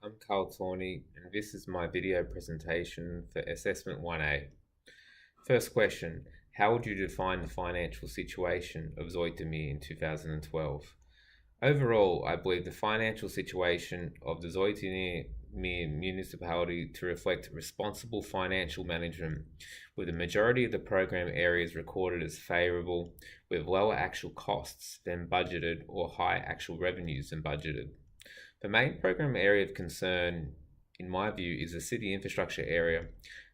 I'm Carl Tawney, and this is my video presentation for Assessment 1A. First question: how would you define the financial situation of Zoetermeer in 2012? Overall, I believe the financial situation of the Zoetermeer municipality to reflect responsible financial management, with the majority of the program areas recorded as favourable, with lower actual costs than budgeted or high actual revenues than budgeted. The main program area of concern, in my view, is the city infrastructure area,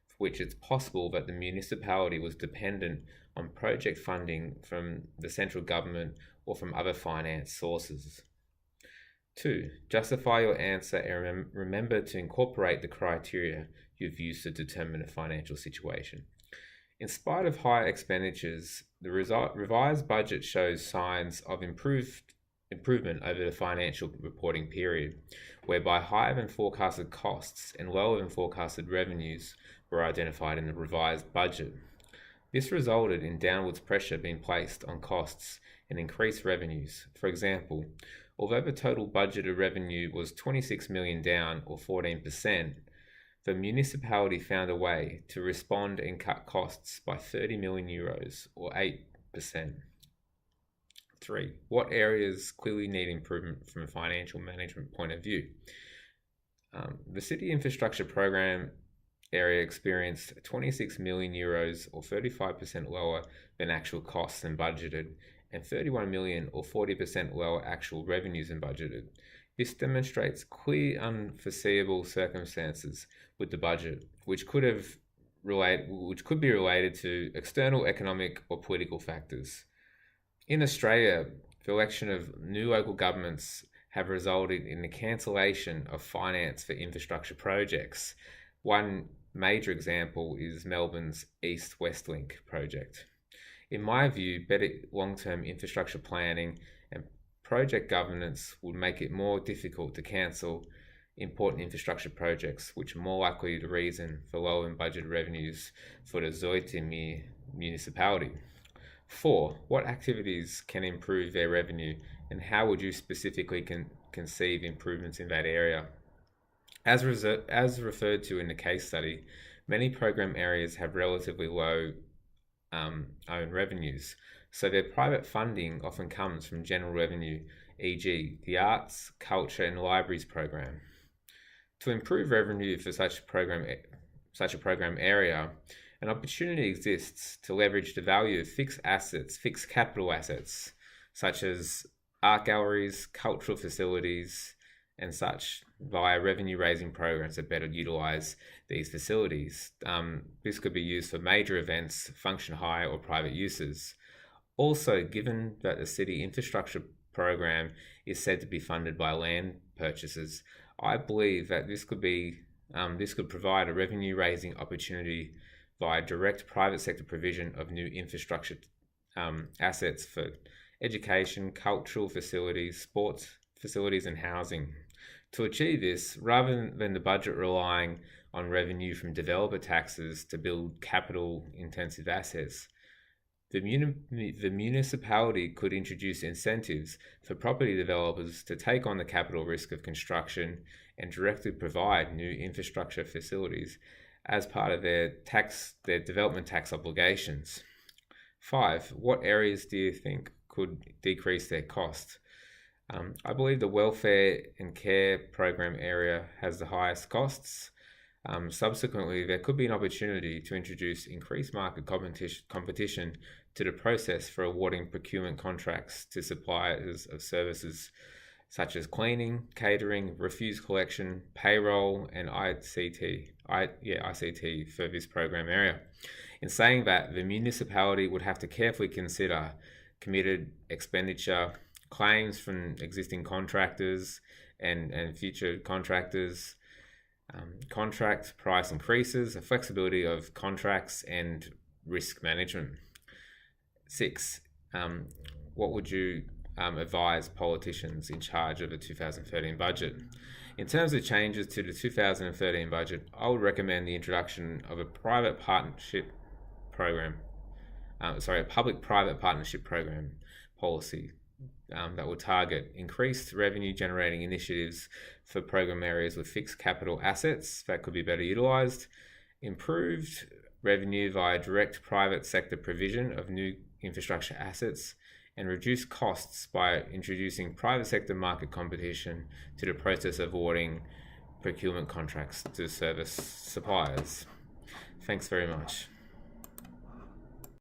for which it's possible that the municipality was dependent on project funding from the central government or from other finance sources. 2. Justify your answer and remember to incorporate the criteria you've used to determine a financial situation. In spite of higher expenditures, the revised budget shows signs of improvement over the financial reporting period, whereby higher than forecasted costs and lower than forecasted revenues were identified in the revised budget. This resulted in downwards pressure being placed on costs and increased revenues. For example, although the total budgeted revenue was 26 million down or 14%, the municipality found a way to respond and cut costs by 30 million euros or 8%. 3. What areas clearly need improvement from a financial management point of view? The city infrastructure program area experienced 26 million euros or 35% lower than actual costs than budgeted, and 31 million or 40% lower actual revenues than budgeted. This demonstrates clear unforeseeable circumstances with the budget, which could be related to external economic or political factors. In Australia, the election of new local governments have resulted in the cancellation of finance for infrastructure projects. One major example is Melbourne's East West Link project. In my view, better long-term infrastructure planning and project governance would make it more difficult to cancel important infrastructure projects, which are more likely the reason for lower than budget revenues for the Zoetermeer municipality. 4. What activities can improve their revenue, and how would you specifically conceive improvements in that area? As referred to in the case study, many program areas have relatively low own revenues, so their private funding often comes from general revenue, e.g. the arts, culture and libraries program. To improve revenue for such a program area, an opportunity exists to leverage the value of fixed capital assets, such as art galleries, cultural facilities, and such, via revenue raising programs that better utilize these facilities. This could be used for major events, function hire, or private uses. Also, given that the city infrastructure program is said to be funded by land purchases, I believe that this could provide a revenue raising opportunity via direct private sector provision of new infrastructure assets for education, cultural facilities, sports facilities and housing. To achieve this, rather than the budget relying on revenue from developer taxes to build capital intensive assets, the municipality could introduce incentives for property developers to take on the capital risk of construction and directly provide new infrastructure facilities as part of their development tax obligations. 5. What areas do you think could decrease their cost? I believe the welfare and care program area has the highest costs. Subsequently, there could be an opportunity to introduce increased market competition to the process for awarding procurement contracts to suppliers of services such as cleaning, catering, refuse collection, payroll, and ICT for this program area. In saying that, the municipality would have to carefully consider committed expenditure, claims from existing contractors and future contractors, contract price increases, the flexibility of contracts, and risk management. 6. What would you advise politicians in charge of the 2013 budget? In terms of changes to the 2013 budget, I would recommend the introduction of a public-private partnership program policy. that will target increased revenue generating initiatives for program areas with fixed capital assets that could be better utilised, improved revenue via direct private sector provision of new infrastructure assets, and reduce costs by introducing private sector market competition to the process of awarding procurement contracts to service suppliers. Thanks very much.